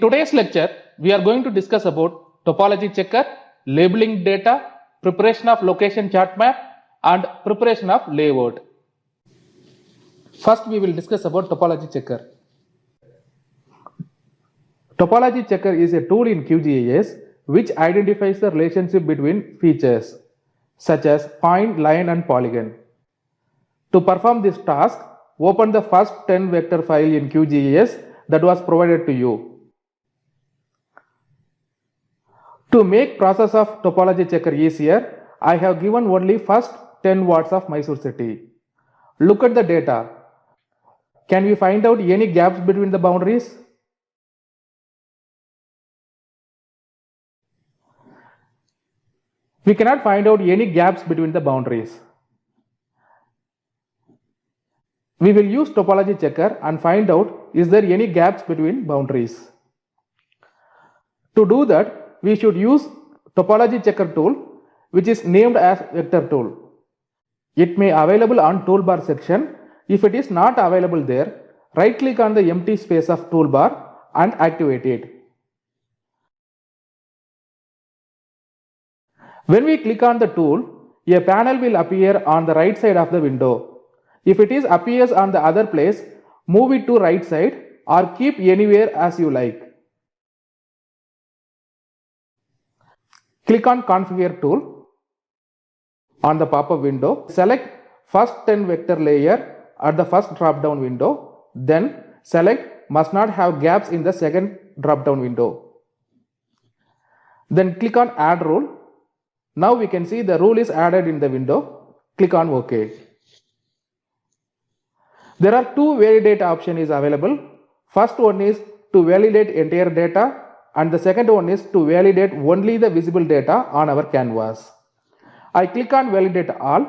today's lecture, we are going to discuss about topology checker, labeling data, preparation of location chart map, and preparation of layout. First, we will discuss about topology checker. Topology checker is a tool in QGIS which identifies the relationship between features such as point, line, and polygon. To perform this task, open the first 10 vector file in QGIS that was provided to you. To make process of topology checker easier, I have given only first 10 wards of Mysore city. Look at the data. Can we find out any gaps between the boundaries? We cannot find out any gaps between the boundaries. We will use topology checker and find out is there any gaps between boundaries. To do that, we should use topology checker tool which is named as vector tool. It may available on toolbar section. If it is not available there, right click on the empty space of toolbar and activate it. When we click on the tool, a panel will appear on the right side of the window. If it is appears on the other place, move it to right side or keep anywhere as you like. Click on Configure tool. On the pop-up window, select first 10 vector layer at the first drop-down window. Then select must not have gaps in the second drop-down window. Then click on Add Rule. Now we can see the rule is added in the window. Click on OK. There are two validate option is available. First one is to validate entire data and the second one is to validate only the visible data on our canvas. I click on validate all.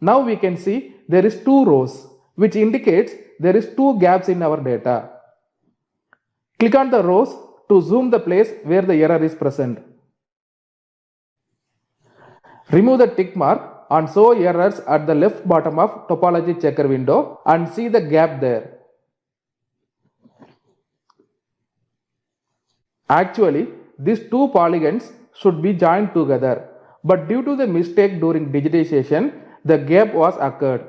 Now we can see there is two rows which indicates there is two gaps in our data. Click on the rows to zoom the place where the error is present. Remove the tick mark and show errors at the left bottom of topology checker window and see the gap there. Actually, these two polygons should be joined together, but due to the mistake during digitization, the gap was occurred.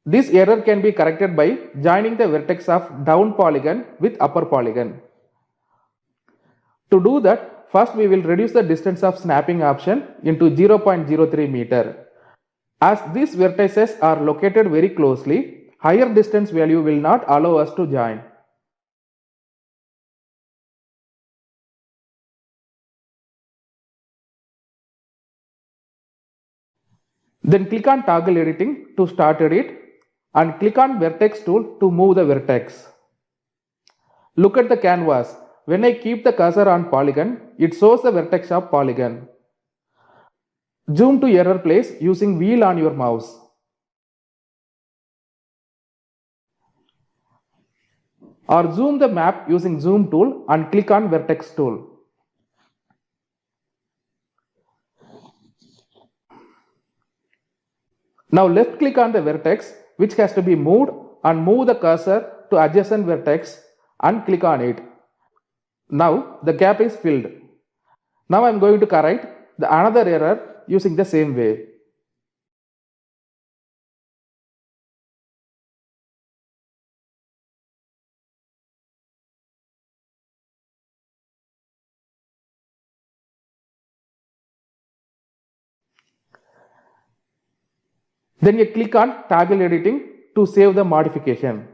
This error can be corrected by joining the vertex of down polygon with upper polygon. To do that, first we will reduce the distance of snapping option into 0.03 meter. As these vertices are located very closely, higher distance value will not allow us to join. Then click on Toggle Editing to start edit and click on Vertex tool to move the vertex. Look at the canvas. When I keep the cursor on polygon, it shows the vertex of polygon. Zoom to error place using wheel on your mouse. Or zoom the map using zoom tool and click on vertex tool. Now left click on the vertex which has to be moved and move the cursor to adjacent vertex and click on it. Now the gap is filled. Now I am going to correct the another error using the same way. Then you click on Toggle Editing to save the modification.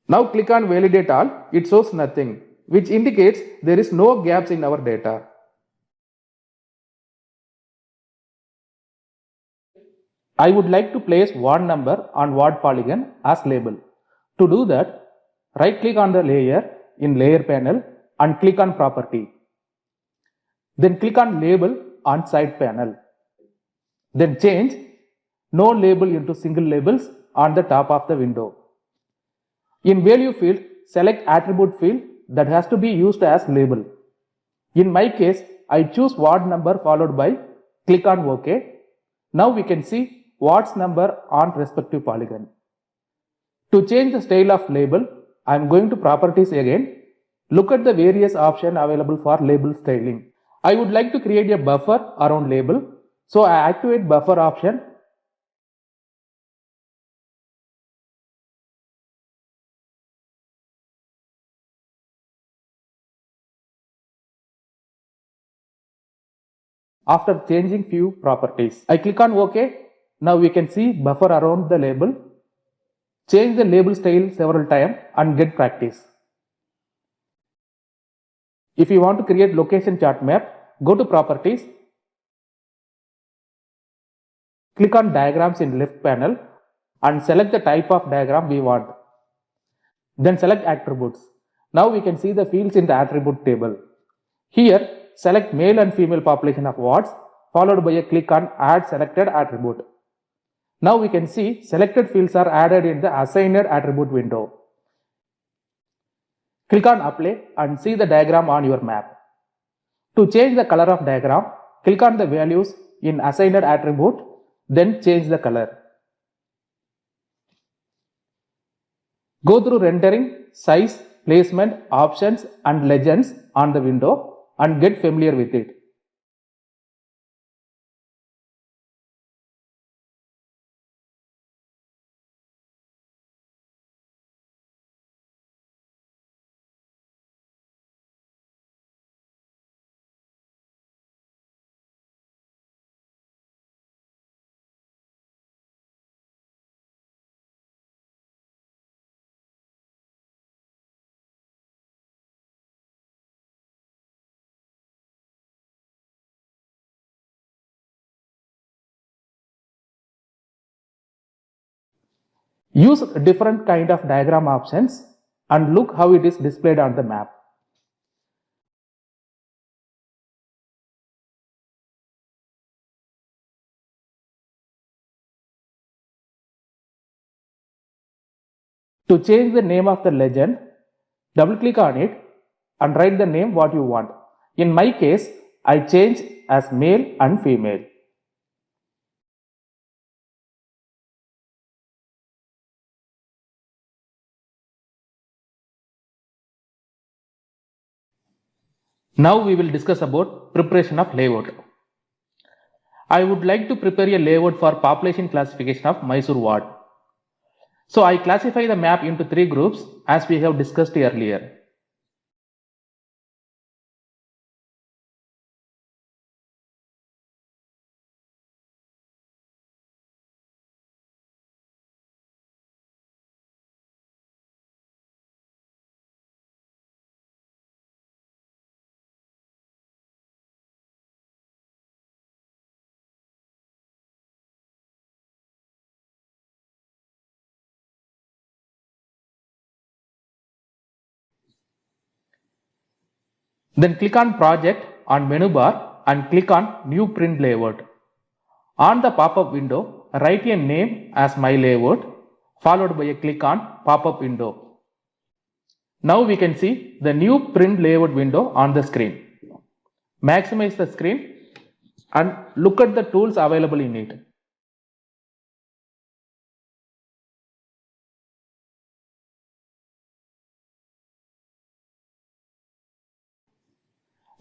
Now click on Validate All. It shows nothing, which indicates there is no gaps in our data. I would like to place ward number on ward polygon as label. To do that, right click on the layer in Layer panel and click on Property. Then click on Label on side panel. Then change no label into single labels on the top of the window. In value field, select attribute field that has to be used as label. In my case, I choose ward number followed by click on OK. Now we can see wards number on respective polygon. To change the style of label, I am going to properties again. Look at the various options available for label styling. I would like to create a buffer around label. So I activate buffer option. After changing few properties, I click on OK. Now we can see buffer around the label. Change the label style several times and get practice. If you want to create location chart map, go to properties. Click on diagrams in left panel and select the type of diagram we want. Then select attributes. Now we can see the fields in the attribute table. Here, select male and female population of wards, followed by a click on add selected attribute. Now we can see selected fields are added in the assigned attribute window. Click on apply and see the diagram on your map. To change the color of diagram, click on the values in assigned attribute, then change the color. Go through rendering, size, placement, options and legends on the window and get familiar with it. Use different kind of diagram options and look how it is displayed on the map. To change the name of the legend, double click on it and write the name what you want. In my case, I change as male and female. Now we will discuss about preparation of layout. I would like to prepare a layout for population classification of Mysore ward. So I classify the map into 3 groups as we have discussed earlier. Then click on project on menu bar and click on new print layout. On the pop-up window, write a name as my layout, followed by a click on pop-up window. Now we can see the new print layout window on the screen. Maximize the screen and look at the tools available in it.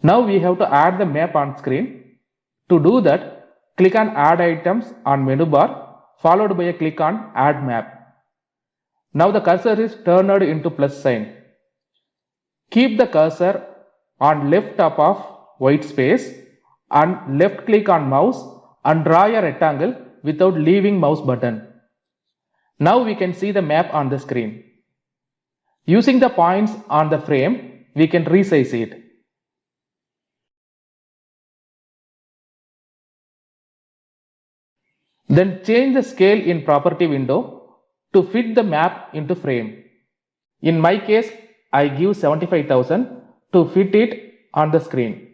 Now we have to add the map on screen. To do that, click on add items on menu bar, followed by a click on add map. Now the cursor is turned into plus sign. Keep the cursor on left top of white space and left click on mouse and draw a rectangle without leaving mouse button. Now we can see the map on the screen. Using the points on the frame, we can resize it. Then change the scale in property window to fit the map into frame. In my case, I give 75,000 to fit it on the screen.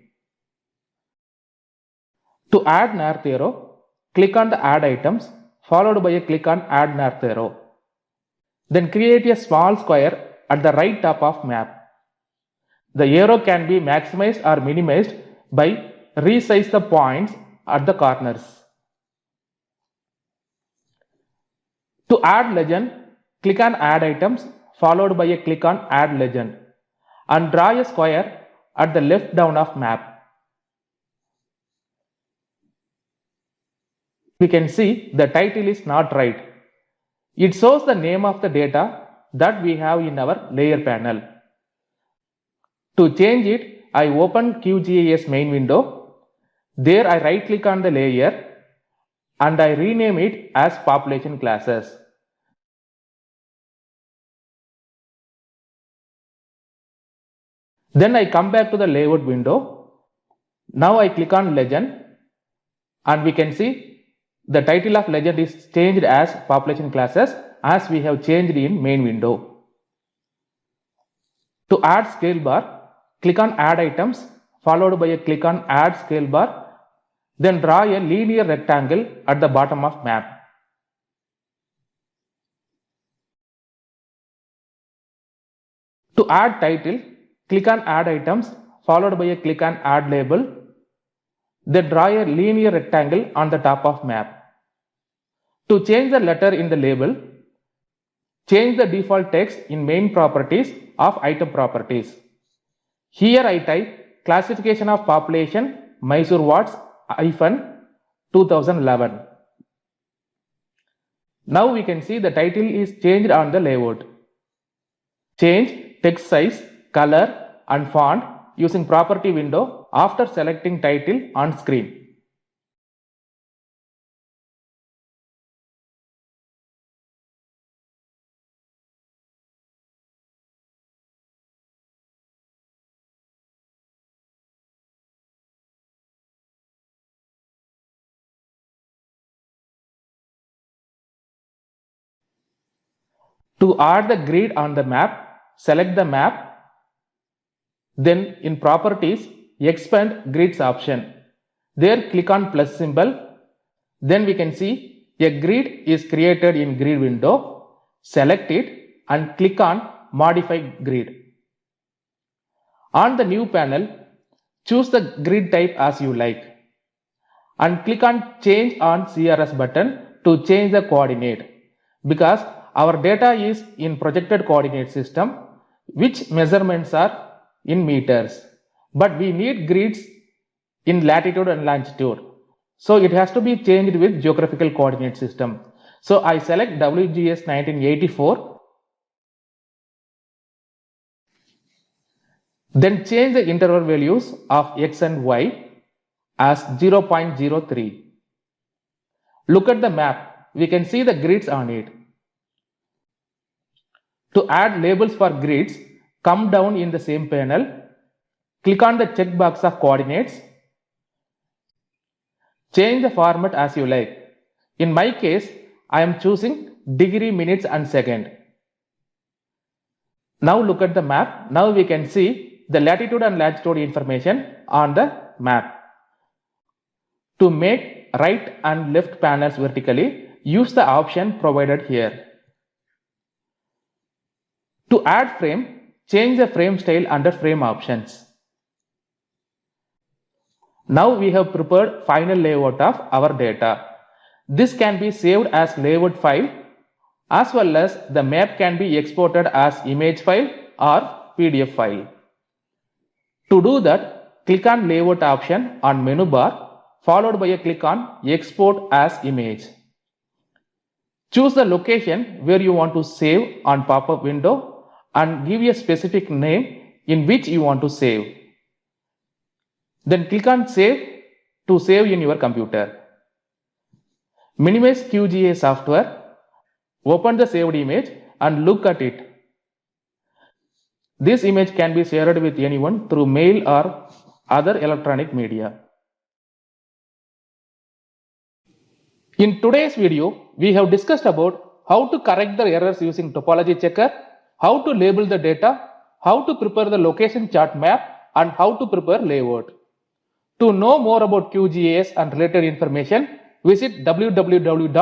To add north arrow, click on the add items, followed by a click on add north arrow. Then create a small square at the right top of map. The arrow can be maximized or minimized by resize the points at the corners. To add legend, click on add items, followed by a click on Add Legend, and draw a square at the left down of map. We can see the title is not right. It shows the name of the data that we have in our layer panel. To change it, I open QGIS main window. There I right click on the layer and I rename it as population classes. Then I come back to the layout window. Now I click on legend and we can see the title of legend is changed as population classes as we have changed in main window. To add scale bar, click on add items followed by a click on add scale bar. Then draw a linear rectangle at the bottom of map. To add title, click on add items followed by a click on add label. Then draw a linear rectangle on the top of map. To change the letter in the label, change the default text in main properties of item properties. Here I type classification of population Mysore Watts -2011. Now we can see the title is changed on the layout. Change text size, color and font using property window after selecting title on screen. To add the grid on the map, select the map. Then in properties, expand grids option. There click on plus symbol. Then we can see a grid is created in grid window. Select it and click on modify grid. On the new panel, choose the grid type as you like and click on change on CRS button to change the coordinate, because our data is in projected coordinate system which measurements are in meters, but we need grids in latitude and longitude, so it has to be changed with geographical coordinate system. So I select WGS 1984, then change the interval values of x and y as 0.03. Look at the map, we can see the grids on it. To add labels for grids, come down in the same panel, click on the checkbox of coordinates, change the format as you like. In my case, I am choosing degree, minutes and second. Now look at the map. Now we can see the latitude and longitude information on the map. To make right and left panels vertically, use the option provided here. To add frame, change the frame style under frame options. Now we have prepared final layout of our data. This can be saved as layout file as well as the map can be exported as image file or PDF file. To do that, click on layout option on menu bar followed by a click on export as image. Choose the location where you want to save on pop-up window and give a specific name in which you want to save. Then click on save to save in your computer. Minimize QGIS software, open the saved image and look at it. This image can be shared with anyone through mail or other electronic media. In today's video, we have discussed about how to correct the errors using Topology Checker, how to label the data, how to prepare the location chart map, and how to prepare layout. To know more about QGIS and related information, visit www.qgis.org.